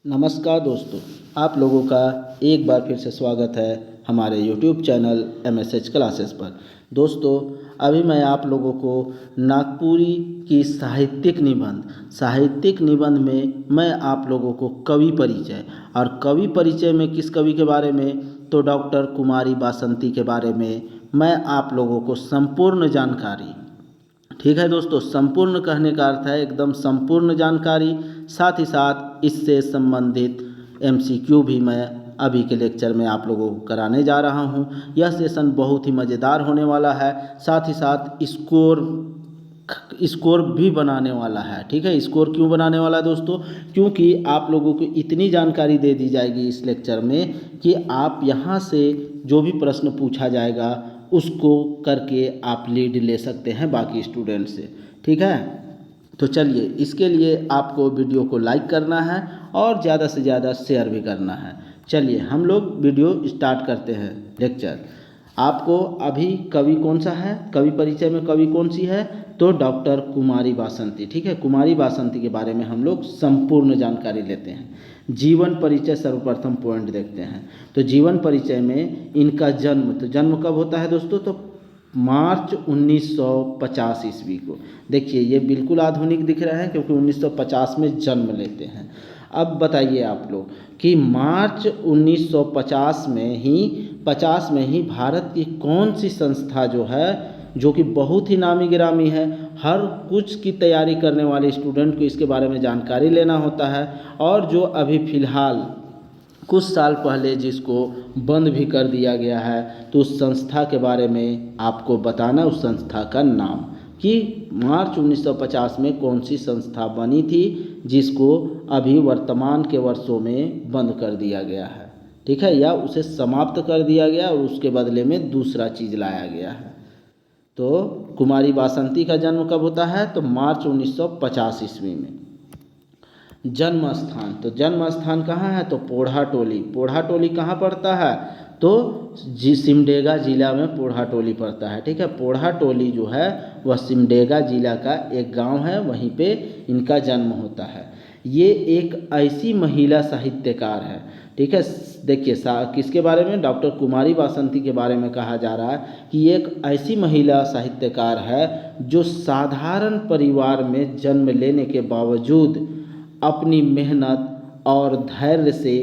नमस्कार दोस्तों, आप लोगों का एक बार फिर से स्वागत है हमारे YouTube चैनल MSH क्लासेस पर। दोस्तों, अभी मैं आप लोगों को नागपुरी की साहित्यिक निबंध में मैं आप लोगों को कवि परिचय और कवि परिचय में किस कवि के बारे में, तो डॉक्टर कुमारी बासंती के बारे में मैं आप लोगों को संपूर्ण जानकारी, ठीक है दोस्तों, संपूर्ण कहने का अर्थ है एकदम संपूर्ण जानकारी, साथ ही साथ इससे संबंधित MCQ भी मैं अभी के लेक्चर में आप लोगों को कराने जा रहा हूं। यह सेशन बहुत ही मज़ेदार होने वाला है, साथ ही साथ स्कोर भी बनाने वाला है। ठीक है, स्कोर क्यों बनाने वाला है दोस्तों? क्योंकि आप लोगों को इतनी जानकारी दे दी जाएगी इस लेक्चर में कि आप यहाँ से जो भी प्रश्न पूछा जाएगा उसको करके आप लीड ले सकते हैं बाकी स्टूडेंट से। ठीक है, तो चलिए, इसके लिए आपको वीडियो को लाइक करना है और ज़्यादा से ज़्यादा शेयर भी करना है। चलिए हम लोग वीडियो स्टार्ट करते हैं लेक्चर। आपको अभी कवि कौन सा है, कवि परिचय में कवि कौन सी है, तो डॉक्टर कुमारी बासंती। ठीक है, कुमारी बासंती के बारे में हम लोग संपूर्ण जानकारी लेते हैं। जीवन परिचय सर्वप्रथम पॉइंट देखते हैं। तो जीवन परिचय में इनका जन्म, तो जन्म कब होता है दोस्तों? तो मार्च 1950 ईस्वी को। देखिए ये बिल्कुल आधुनिक दिख रहे हैं क्योंकि 1950 में जन्म लेते हैं। अब बताइए आप लोग कि मार्च 1950 में ही भारत की कौन सी संस्था जो है, जो कि बहुत ही नामी गिरामी है, हर कुछ की तैयारी करने वाले स्टूडेंट को इसके बारे में जानकारी लेना होता है, और जो अभी फ़िलहाल कुछ साल पहले जिसको बंद भी कर दिया गया है, तो उस संस्था के बारे में आपको बताना, उस संस्था का नाम, कि मार्च 1950 में कौन सी संस्था बनी थी जिसको अभी वर्तमान के वर्षों में बंद कर दिया गया है। ठीक है, या उसे समाप्त कर दिया गया और उसके बदले में दूसरा चीज़ लाया गया है। तो कुमारी बासंती का जन्म कब होता है? तो मार्च 1950 ईस्वी में। जन्म स्थान, तो जन्म स्थान कहाँ है? तो पोढ़ा टोली। पोढ़ा टोली कहाँ पड़ता है? तो सिमडेगा जिला में पोढ़ा टोली पड़ता है। ठीक है, पोढ़ा टोली जो है वह सिमडेगा जिला का एक गांव है, वहीं पे इनका जन्म होता है। ये एक ऐसी महिला साहित्यकार है। ठीक है, देखिए किसके बारे में? डॉक्टर कुमारी बासंती के बारे में कहा जा रहा है कि ये एक ऐसी महिला साहित्यकार है जो साधारण परिवार में जन्म लेने के बावजूद अपनी मेहनत और धैर्य से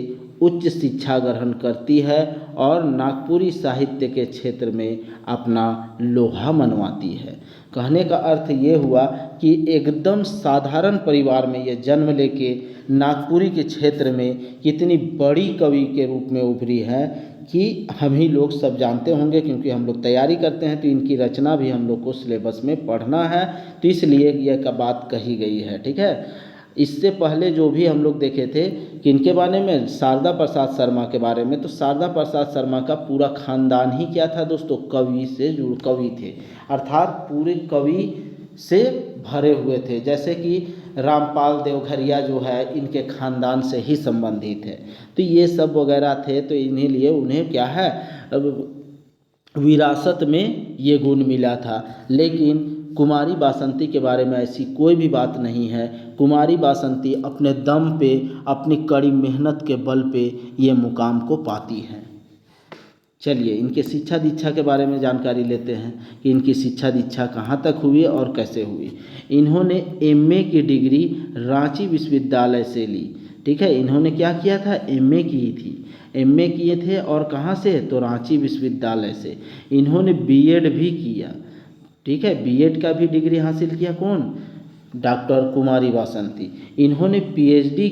उच्च शिक्षा ग्रहण करती है और नागपुरी साहित्य के क्षेत्र में अपना लोहा मनवाती है। कहने का अर्थ ये हुआ कि एकदम साधारण परिवार में ये जन्म लेके नागपुरी के क्षेत्र में कितनी बड़ी कवि के रूप में उभरी है कि हम ही लोग सब जानते होंगे, क्योंकि हम लोग तैयारी करते हैं तो इनकी रचना भी हम लोग को सिलेबस में पढ़ना है, तो इसलिए यह बात कही गई है। ठीक है, इससे पहले जो भी हम लोग देखे थे कि इनके बारे में, शारदा प्रसाद शर्मा के बारे में, तो शारदा प्रसाद शर्मा का पूरा खानदान ही क्या था दोस्तों? कवि से जुड़ कवि थे, अर्थात पूरे कवि से भरे हुए थे। जैसे कि रामपाल देवघरिया जो है इनके खानदान से ही संबंधित है, तो ये सब वगैरह थे, तो इन्हीं लिए उन्हें क्या है, विरासत में ये गुण मिला था। लेकिन कुमारी बासंती के बारे में ऐसी कोई भी बात नहीं है। कुमारी बासंती अपने दम पे, अपनी कड़ी मेहनत के बल पे ये मुकाम को पाती हैं। चलिए इनके शिक्षा दीक्षा के बारे में जानकारी लेते हैं कि इनकी शिक्षा दीक्षा कहाँ तक हुई और कैसे हुई। इन्होंने MA की डिग्री रांची विश्वविद्यालय से ली। ठीक है, इन्होंने क्या किया था? MA की थी, MA किए थे, और कहाँ से? तो रांची विश्वविद्यालय से। इन्होंने BEd भी किया। ठीक है, BEd का भी डिग्री हासिल किया। कौन? डॉक्टर कुमारी बासंती। इन्होंने PhD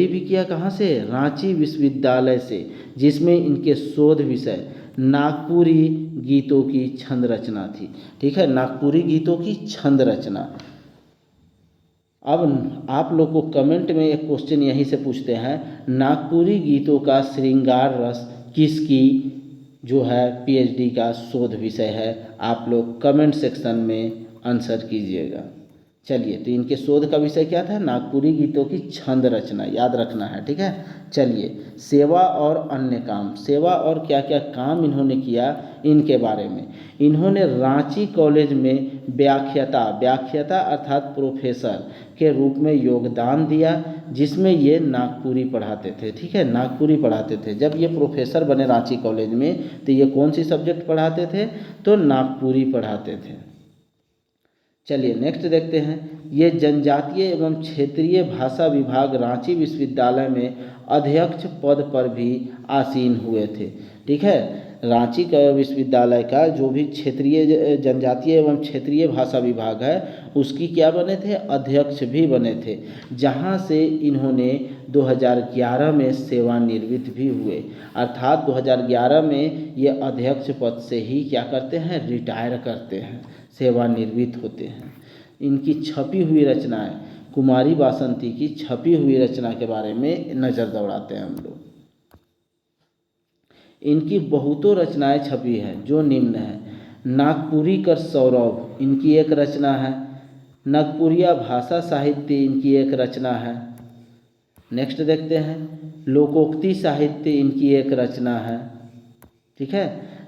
भी किया कहाँ से? रांची विश्वविद्यालय से, जिसमें इनके शोध विषय नागपुरी गीतों की छंद रचना थी। ठीक है, नागपुरी गीतों की छंद रचना। अब आप लोग को कमेंट में एक क्वेश्चन यहीं से पूछते हैं, नागपुरी गीतों का श्रृंगार रस किसकी जो है PhD का शोध विषय है? आप लोग कमेंट सेक्शन में आंसर कीजिएगा। चलिए, तो इनके शोध का विषय क्या था? नागपुरी गीतों की छंद रचना, याद रखना है, ठीक है। चलिए, सेवा और अन्य काम, सेवा और क्या क्या काम इन्होंने किया इनके बारे में। इन्होंने रांची कॉलेज में व्याख्याता अर्थात प्रोफेसर के रूप में योगदान दिया, जिसमें ये नागपुरी पढ़ाते थे, ठीक है, नागपुरी पढ़ाते थे। जब ये प्रोफेसर बने रांची कॉलेज में तो ये कौन सी सब्जेक्ट पढ़ाते थे? तो नागपुरी पढ़ाते थे। चलिए नेक्स्ट देखते हैं। ये जनजातीय एवं क्षेत्रीय भाषा विभाग रांची विश्वविद्यालय में अध्यक्ष पद पर भी आसीन हुए थे, ठीक है। रांची का विश्वविद्यालय का जो भी क्षेत्रीय जनजातीय एवं क्षेत्रीय भाषा विभाग है उसकी क्या बने थे? अध्यक्ष भी बने थे, जहां से इन्होंने 2011 में सेवानिवृत्त भी हुए, अर्थात 2011 में ये अध्यक्ष पद से ही क्या करते हैं? रिटायर करते हैं, सेवानिवृत्त होते हैं। इनकी छपी हुई रचनाएं, कुमारी बासंती की छपी हुई रचना के बारे में नज़र दौड़ाते हैं हम लोग। इनकी बहुतों रचनाएं छपी हैं जो निम्न है। नागपुरी कर सौरभ इनकी एक रचना है। नागपुरिया भाषा साहित्य इनकी एक रचना है। नेक्स्ट देखते हैं, लोकोक्ति साहित्य इनकी एक रचना है, ठीक है।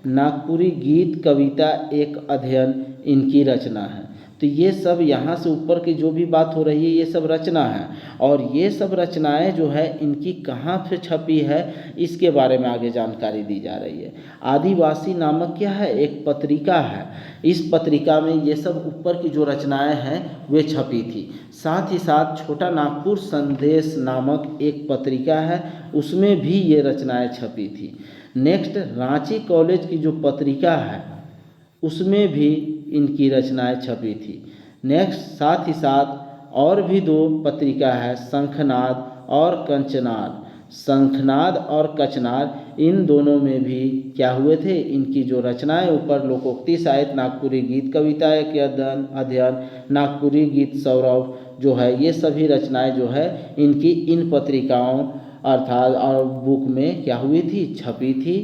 नागपुरी गीत कविता एक अध्ययन इनकी रचना है। तो ये सब यहाँ से ऊपर की जो भी बात हो रही है ये सब रचना है, और ये सब रचनाएं जो है इनकी कहाँ पे छपी है इसके बारे में आगे जानकारी दी जा रही है। आदिवासी नामक क्या है? एक पत्रिका है। इस पत्रिका में ये सब ऊपर की जो रचनाएं हैं वे छपी थी। साथ ही साथ छोटा नागपुर संदेश नामक एक पत्रिका है, उसमें भी ये रचनाएं छपी थी। नेक्स्ट, रांची कॉलेज की जो पत्रिका है उसमें भी इनकी रचनाएं छपी थी। नेक्स्ट, साथ ही साथ और भी दो पत्रिका है, शंखनाद और कंचनाद। शंखनाद और कचनाद इन दोनों में भी क्या हुए थे? इनकी जो रचनाएं ऊपर लोकोक्ति साहित्य, नागपुरी गीत कविता के अध्ययन, नागपुरी गीत सौरभ जो है, ये सभी रचनाएं जो है इनकी इन पत्रिकाओं अर्थात और बुक में क्या हुई थी? छपी थी,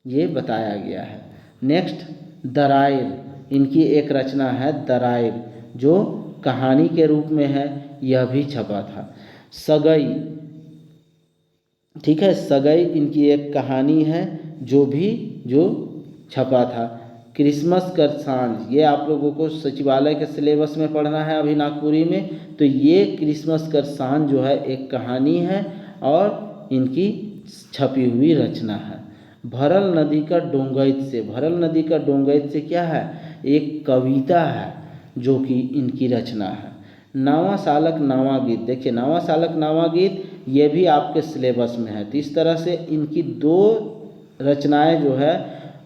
ये बताया गया है। नेक्स्ट, दराइर इनकी एक रचना है, दराइर, जो कहानी के रूप में है, यह भी छपा था। सगई, ठीक है, सगई इनकी एक कहानी है जो छपा था। क्रिसमस कर सांझ, ये आप लोगों को सचिवालय के सिलेबस में पढ़ना है अभी नागपुरी में, तो ये क्रिसमस कर सांझ जो है एक कहानी है और इनकी छपी हुई रचना है। भरल नदी का डोंगैत से, भरल नदी का डोंगैत से क्या है? एक कविता है जो कि इनकी रचना है। नावा सालक नावा गीत, देखिए नावा सालक नावा गीत ये भी आपके सिलेबस में है। तो इस तरह से इनकी दो रचनाएं जो है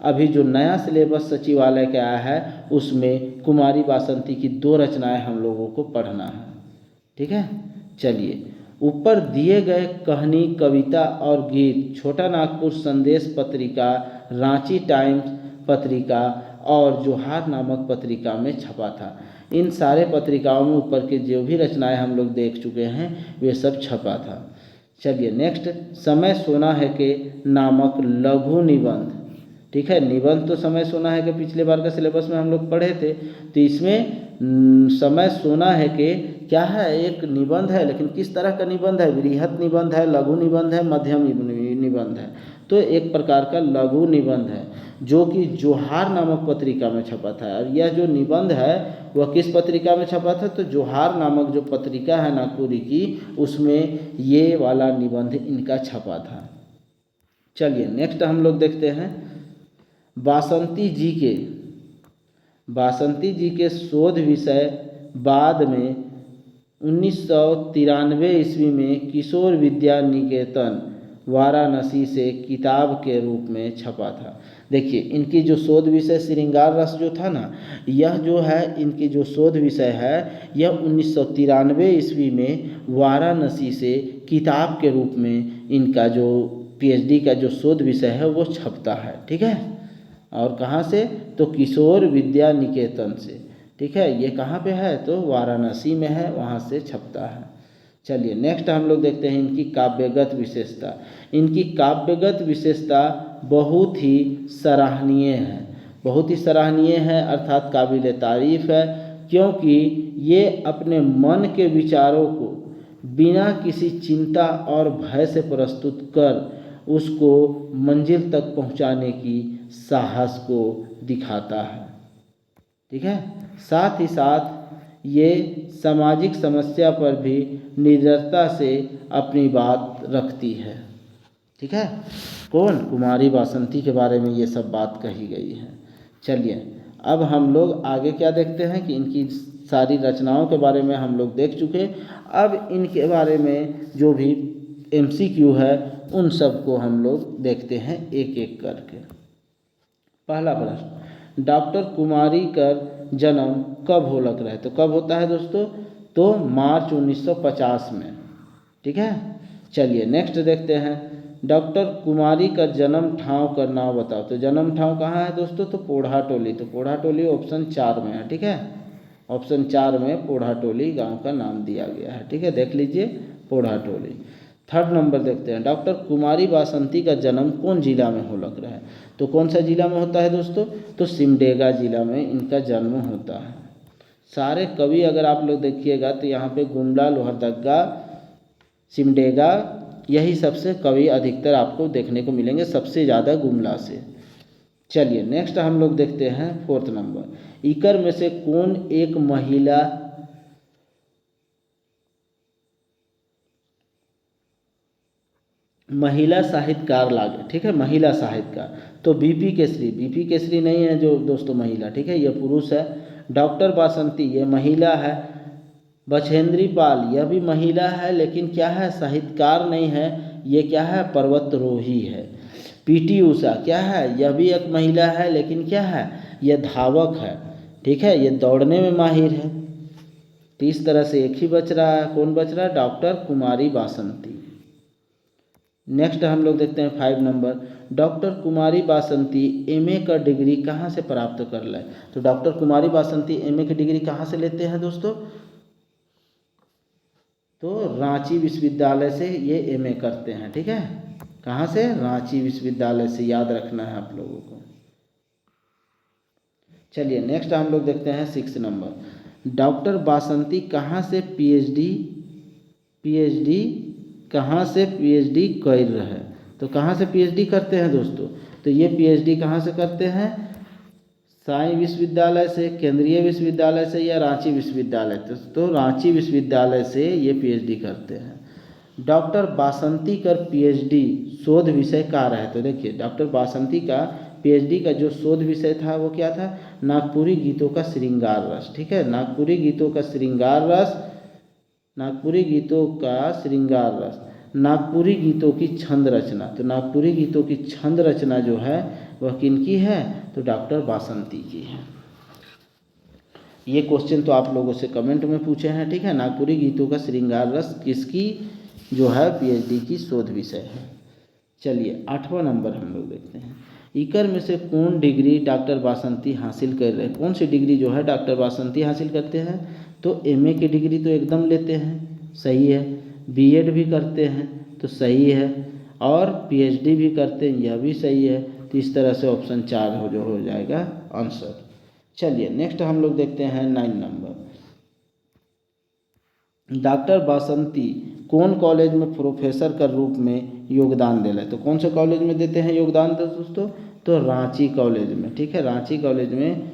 अभी जो नया सिलेबस सचिवालय का आया है उसमें कुमारी बासंती की दो रचनाएं हम लोगों को पढ़ना है, ठीक है। चलिए, ऊपर दिए गए कहानी, कविता और गीत छोटा नागपुर संदेश पत्रिका, रांची टाइम्स पत्रिका और जोहार नामक पत्रिका में छपा था। इन सारे पत्रिकाओं में ऊपर के जो भी रचनाएं हम लोग देख चुके हैं वे सब छपा था। चलिए नेक्स्ट, समय सोना है के नामक लघु निबंध, ठीक है। निबंध तो समय सोना है के पिछले बार का सिलेबस में हम लोग पढ़े थे, तो इसमें समय सोना है के क्या है? एक निबंध है, लेकिन किस तरह का निबंध है? बृहत निबंध है, लघु निबंध है, मध्यम निबंध है। तो एक प्रकार का लघु निबंध है जो कि जोहार नामक पत्रिका में छपा था। और यह जो निबंध है वह किस पत्रिका में छपा था? तो जोहार नामक जो पत्रिका है नागपुरी की, उसमें ये वाला निबंध इनका छपा था। चलिए नेक्स्ट हम लोग देखते हैं बासंती जी के शोध विषय बाद में 1993 ईस्वी में किशोर विद्या निकेतन वाराणसी से किताब के रूप में छपा था। देखिए इनकी जो शोध विषय श्रृंगार रस जो था ना, यह जो है इनकी जो शोध विषय है यह 1993 ईस्वी में वाराणसी से किताब के रूप में इनका जो पीएचडी का जो शोध विषय है वो छपता है, ठीक है। और कहाँ से? तो किशोर विद्या निकेतन से, ठीक है। ये कहाँ पे है? तो वाराणसी में है, वहाँ से छपता है। चलिए नेक्स्ट हम लोग देखते हैं इनकी काव्यगत विशेषता। इनकी काव्यगत विशेषता बहुत ही सराहनीय है, बहुत ही सराहनीय है, अर्थात काबिल तारीफ़ है। क्योंकि ये अपने मन के विचारों को बिना किसी चिंता और भय से प्रस्तुत कर उसको मंजिल तक पहुंचाने की साहस को दिखाता है। ठीक है, साथ ही साथ ये सामाजिक समस्या पर भी निडरता से अपनी बात रखती है। ठीक है, कौन? कुमारी बासंती के बारे में ये सब बात कही गई है। चलिए अब हम लोग आगे क्या देखते हैं कि इनकी सारी रचनाओं के बारे में हम लोग देख चुके। अब इनके बारे में जो भी MCQ है उन सब को हम लोग देखते हैं एक एक करके। पहला प्रश्न, डॉक्टर कुमारी का जन्म कब हो लग रहा है? तो कब होता है दोस्तों? तो मार्च 1950 में। ठीक है, चलिए नेक्स्ट देखते हैं, डॉक्टर कुमारी का जन्म ठाव का नाम बताओ। तो जन्म ठाव कहाँ है दोस्तों? तो पोढ़ाटोली। तो पोढ़ाटोली ऑप्शन 4 में है। ठीक है, ऑप्शन 4 में पोढ़ाटोली गांव का नाम दिया गया है। ठीक है, देख लीजिए पोढ़ाटोली। थर्ड नंबर देखते हैं, डॉक्टर कुमारी बासंती का जन्म कौन जिला में हो लग रहा है? तो कौन सा जिला में होता है दोस्तों? तो सिमडेगा जिला में इनका जन्म होता है। सारे कवि अगर आप लोग देखिएगा तो यहाँ पे गुमला, लोहरदगा, सिमडेगा, यही सबसे कवि अधिकतर आपको देखने को मिलेंगे, सबसे ज़्यादा गुमला से। चलिए नेक्स्ट हम लोग देखते हैं फोर्थ नंबर, इकर में से कौन एक महिला साहित्यकार लागे? ठीक है, महिला साहित्यकार। तो बीपी केसरी, बीपी केसरी नहीं है जो दोस्तों महिला, ठीक है, यह पुरुष है। डॉक्टर बासंती ये महिला है। बछेंद्री पाल यह भी महिला है, लेकिन क्या है, साहित्यकार नहीं है, ये क्या है, पर्वतारोही है। PT उषा क्या है, यह भी एक महिला है, लेकिन क्या है, यह धावक है। ठीक है, ये दौड़ने में माहिर है। तो इस तरह से एक ही बच रहा है, कौन बच रहा है? डॉक्टर कुमारी बासंती। नेक्स्ट हम लोग देखते हैं 5 नंबर, डॉक्टर कुमारी बासंती MA का डिग्री कहाँ से प्राप्त कर ले? तो डॉक्टर कुमारी बासंती MA की डिग्री कहाँ से लेते हैं दोस्तों? तो रांची विश्वविद्यालय से ये MA करते हैं। ठीक है, कहाँ से? रांची विश्वविद्यालय से, याद रखना है आप लोगों को। चलिए नेक्स्ट हम लोग देखते हैं 6 नंबर, डॉक्टर बासंती कहाँ से PhD कहाँ से PhD कर रहे हैं? तो कहाँ से PhD करते हैं दोस्तों? तो ये PhD कहाँ से करते हैं? साई विश्वविद्यालय से, केंद्रीय विश्वविद्यालय से, या रांची विश्वविद्यालय? तो रांची विश्वविद्यालय से ये PhD करते हैं। डॉक्टर बासंती का PhD शोध विषय क्या रहा है? तो देखिए डॉक्टर बासंती का PhD का जो शोध विषय था वो क्या था? नागपुरी गीतों का श्रृंगार रस। ठीक है, नागपुरी गीतों का श्रृंगार रस, नागपुरी गीतों का श्रृंगार रस, नागपुरी गीतों की छंद रचना। तो नागपुरी गीतों की छंद रचना जो है वह किनकी है? तो डॉक्टर बासंती की है। ये क्वेश्चन तो आप लोगों से कमेंट में पूछे हैं। ठीक है, नागपुरी गीतों का श्रृंगार रस किसकी जो है PhD की शोध विषय है। चलिए 8वां नंबर हम लोग देखते हैं, इकर में से कौन डिग्री डॉक्टर बासंती हासिल कर रहे हैं? कौन सी डिग्री जो है डॉक्टर बासंती हासिल करते हैं? तो MA की डिग्री तो एकदम लेते हैं, सही है। B.Ed भी करते हैं, तो सही है। और PhD भी करते हैं, यह भी सही है। तो इस तरह से ऑप्शन 4 जो हो जाएगा आंसर। चलिए नेक्स्ट हम लोग देखते हैं 9 नंबर, डॉक्टर बासंती कौन कॉलेज में प्रोफेसर के रूप में योगदान दे रहे? तो कौन से कॉलेज में देते हैं योगदान दोस्तों? तो रांची कॉलेज में। ठीक है, रांची कॉलेज में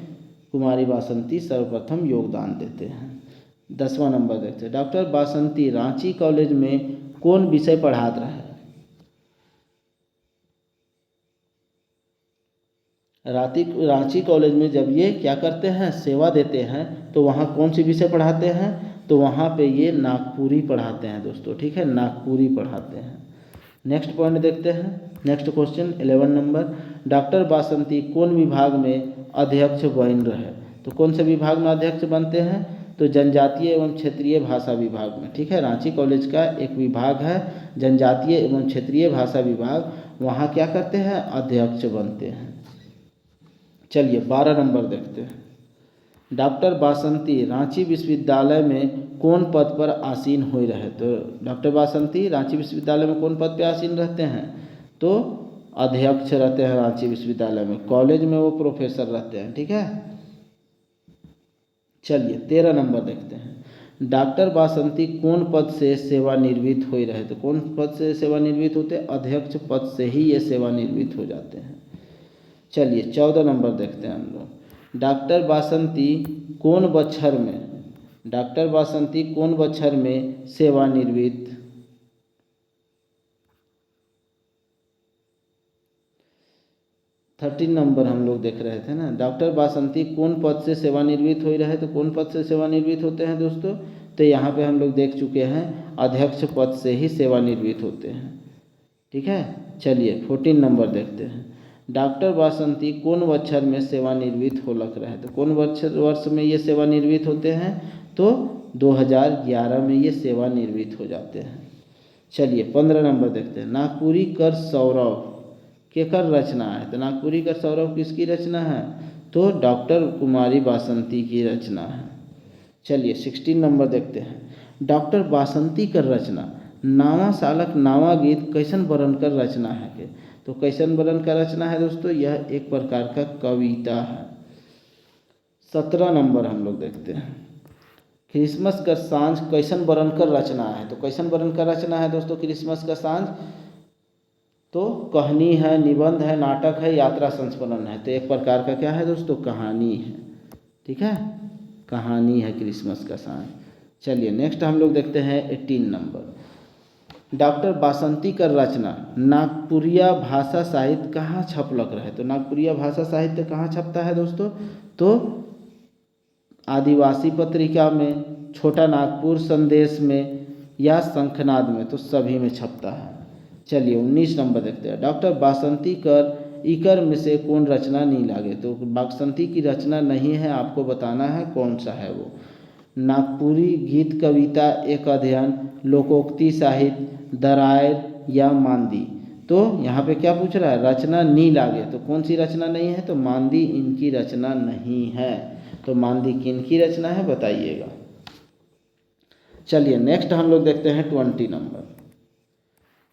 कुमारी बासंती सर्वप्रथम योगदान देते हैं। 10वां नंबर देखते हैं, डॉक्टर बासंती रांची कॉलेज में कौन विषय पढ़ाते रहे? रांची कॉलेज में जब ये क्या करते हैं, सेवा देते हैं, तो वहाँ कौन सी विषय पढ़ाते हैं? तो वहाँ पे ये नागपुरी पढ़ाते हैं दोस्तों। ठीक है, नागपुरी पढ़ाते हैं। नेक्स्ट पॉइंट देखते हैं, नेक्स्ट क्वेश्चन 11 नंबर, डॉक्टर बासंती कौन विभाग में अध्यक्ष बन रहे? तो कौन से विभाग में अध्यक्ष बनते हैं? तो जनजातीय एवं क्षेत्रीय भाषा विभाग में। ठीक है, रांची कॉलेज का एक विभाग है जनजातीय एवं क्षेत्रीय भाषा विभाग, वहाँ क्या करते हैं, अध्यक्ष बनते हैं। चलिए 12 नंबर देखते हैं, डॉक्टर बासंती रांची विश्वविद्यालय में कौन पद पर आसीन हो रहे? तो डॉक्टर बासंती रांची विश्वविद्यालय में कौन पद पर आसीन रहते हैं? तो अध्यक्ष रहते हैं रांची विश्वविद्यालय में। कॉलेज में वो प्रोफेसर रहते हैं। ठीक है, चलिए 13 नंबर देखते हैं। डॉक्टर वासंती कौन पद से सेवानिवृत्त हो रहे? तो कौन पद से सेवानिवृत्त होते हैं? अध्यक्ष पद से ही ये सेवानिवृत्त हो जाते हैं। चलिए 14 नंबर देखते हैं हम लोग। डॉक्टर वासंती कौन बच्छर में, डॉक्टर वासंती कौन बच्छर में सेवानिवृत्त? 13 नंबर हम लोग देख रहे थे ना। डॉक्टर वासंती कौन पद से सेवानिवृत्त हो रहे? तो कौन पद से सेवानिवृत्त होते हैं दोस्तों? तो यहाँ पे हम लोग देख चुके हैं अध्यक्ष पद से ही सेवानिवृत्त होते हैं। ठीक है, चलिए 14 नंबर देखते हैं। डॉक्टर वासंती कौन बच्छर में सेवानिवृत्त हो लग रहे? तो कौन वर्ष में ये सेवानिवृत्त होते हैं? तो 2011 में ये सेवानिवृत्त हो जाते हैं। चलिए 15 नंबर देखते हैं। नागपुरी कर सौरभ केकर रचना है? तो नागपुरी कर सौरभ किसकी रचना है? तो डॉक्टर कुमारी वासंती की रचना है। चलिए 16 नंबर देखते हैं। डॉक्टर वासंती कर रचना नावा सालक नावा गीत कैसन वर्णन कर रचना है के? तो कैसन वर्णन का रचना है दोस्तों? यह एक प्रकार का कविता है। 17 नंबर हम लोग देखते हैं। क्रिसमस का सांझ कैसन वर्णन कर रचना है? तो कैसन वर्णन का रचना है दोस्तों क्रिसमस का सांझ? तो कहानी है, निबंध है, नाटक है, यात्रा संस्मरण है। तो एक प्रकार का क्या है दोस्तों? कहानी है। ठीक है, कहानी है क्रिसमस का सांझ। चलिए नेक्स्ट हम लोग देखते हैं 18 नंबर। डॉक्टर वासंती का रचना नागपुरिया भाषा साहित्य कहाँ छपलक रहे? तो नागपुरिया भाषा साहित्य कहाँ छपता है दोस्तों? तो आदिवासी पत्रिका में, छोटा नागपुर संदेश में या शंखनाद में, तो सभी में छपता है। चलिए 19 नंबर देखते हैं। डॉक्टर वासंती कर इकर में से कौन रचना नहीं लागे? तो वासंती की रचना नहीं है, आपको बताना है कौन सा है वो। नागपुरी गीत कविता एक अध्ययन, लोकोक्ति साहित्य, दरायर या मांदी? तो यहाँ पे क्या पूछ रहा है? रचना नहीं लागे, तो कौन सी रचना नहीं है? तो मांदी इनकी रचना नहीं है। तो मांदी किनकी रचना है बताइएगा। चलिए नेक्स्ट हम लोग देखते हैं 20 नंबर।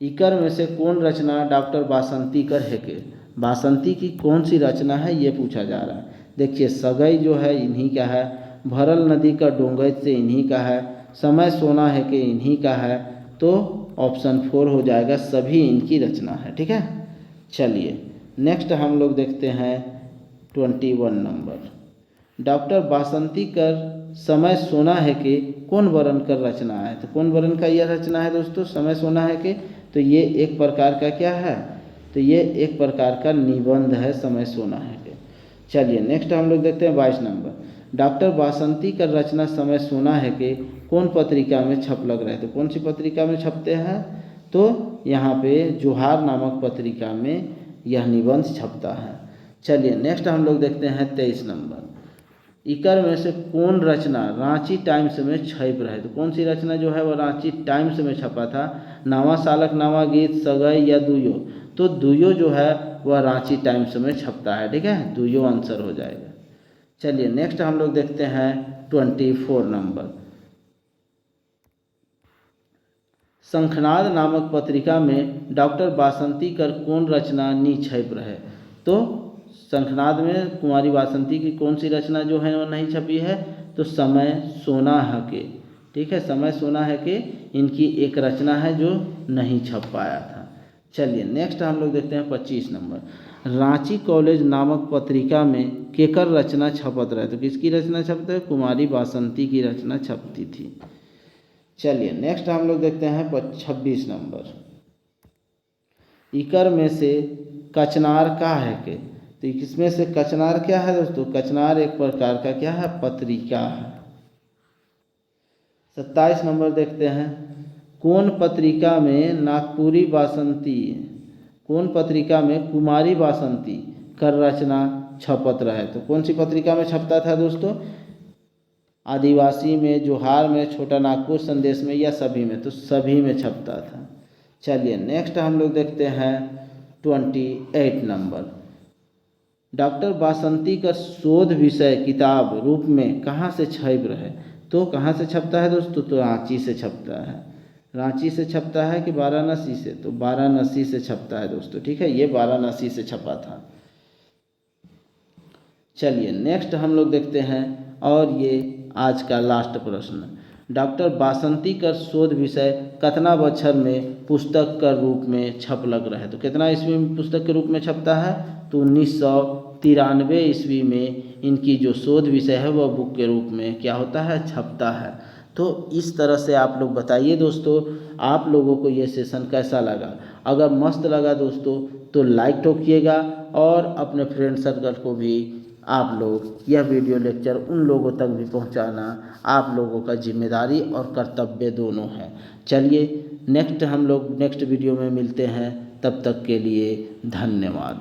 इकर में से कौन रचना डॉक्टर वासंती कर है के? वासंती की कौन सी रचना है ये पूछा जा रहा है। देखिए सगई जो है इन्हीं का है, भरल नदी का डोंगच से इन्हीं का है, समय सोना है के इन्हीं का है। तो ऑप्शन 4 हो जाएगा, सभी इनकी रचना है। ठीक है, चलिए नेक्स्ट हम लोग देखते हैं 21 नंबर। डॉक्टर वासंती कर समय सोना है के कौन वर्णन कर रचना है? तो कौन वर्णन का यह रचना है दोस्तों? समय सोना है के? तो ये एक प्रकार का क्या है? तो ये एक प्रकार का निबंध है, समय सोना है के। चलिए नेक्स्ट हम लोग देखते हैं 22 नंबर। डॉक्टर वासंती का रचना समय सोना है के कौन पत्रिका में छप लग रहे? तो कौन सी पत्रिका में छपते हैं? तो यहाँ पे जोहार नामक पत्रिका में यह निबंध छपता है। चलिए नेक्स्ट हम लोग देखते हैं 23 नंबर। इकर में से कौन रचना रांची टाइम्स में छप रहे? तो कौन सी रचना जो है वह रांची टाइम्स में छपा था? नावा सालक नावा गीत, सगई या दुयो? तो दुयो जो है वह रांची टाइम्स में छपता है। ठीक है, दुयो आंसर हो जाएगा। चलिए नेक्स्ट हम लोग देखते हैं 24 नंबर। शंखनाद नामक पत्रिका में डॉक्टर वासंती कर कौन रचना नी छप रहे? तो शंखनाद में कुमारी वासंती की कौन सी रचना जो है वो नहीं छपी है? तो समय सोना है के। ठीक है, समय सोना है के इनकी एक रचना है जो नहीं छप पाया था। चलिए नेक्स्ट हम लोग देखते हैं 25 नंबर। रांची कॉलेज नामक पत्रिका में केकर रचना छपत रहे? तो किसकी रचना छपते है? कुमारी वासंती की रचना छपती थी। चलिए नेक्स्ट हम लोग देखते हैं 26 नंबर। इकर में से कचनार का है के? तो इसमें से कचनार क्या है दोस्तों? कचनार एक प्रकार का क्या है? पत्रिका है। 27 नंबर देखते हैं। कौन पत्रिका में नागपुरी वासंती, कौन पत्रिका में कुमारी वासंती कर रचना छपत रहे? तो कौन सी पत्रिका में छपता था दोस्तों? आदिवासी में, जोहार में, छोटा नागपुर संदेश में या सभी में? तो सभी में छपता था। चलिए नेक्स्ट हम लोग देखते हैं 28 नंबर। डॉक्टर वासंती का शोध विषय किताब रूप में कहाँ से छप रहे? तो कहाँ से छपता है दोस्तों? तो रांची से छपता है। रांची से छपता है कि वाराणसी से? तो वाराणसी से छपता है दोस्तों। ठीक है, ये वाराणसी से छपा था। चलिए नेक्स्ट हम लोग देखते हैं, और ये आज का लास्ट प्रश्न, डॉक्टर बासंती कर शोध विषय कतना बछर में पुस्तक का रूप में छप लग रहा है। तो कितना ईस्वी में पुस्तक के रूप में छपता है, तो 1993 ईस्वी में इनकी जो शोध विषय है वह बुक के रूप में क्या होता है, छपता है। तो इस तरह से आप लोग बताइए दोस्तों, आप लोगों को ये सेशन कैसा लगा। अगर मस्त लगा दोस्तों तो लाइक ठोकिएगा और अपने फ्रेंड सर्कल को भी आप लोग यह वीडियो लेक्चर उन लोगों तक भी पहुंचाना आप लोगों का जिम्मेदारी और कर्तव्य दोनों है। चलिए हम लोग नेक्स्ट वीडियो में मिलते हैं, तब तक के लिए धन्यवाद।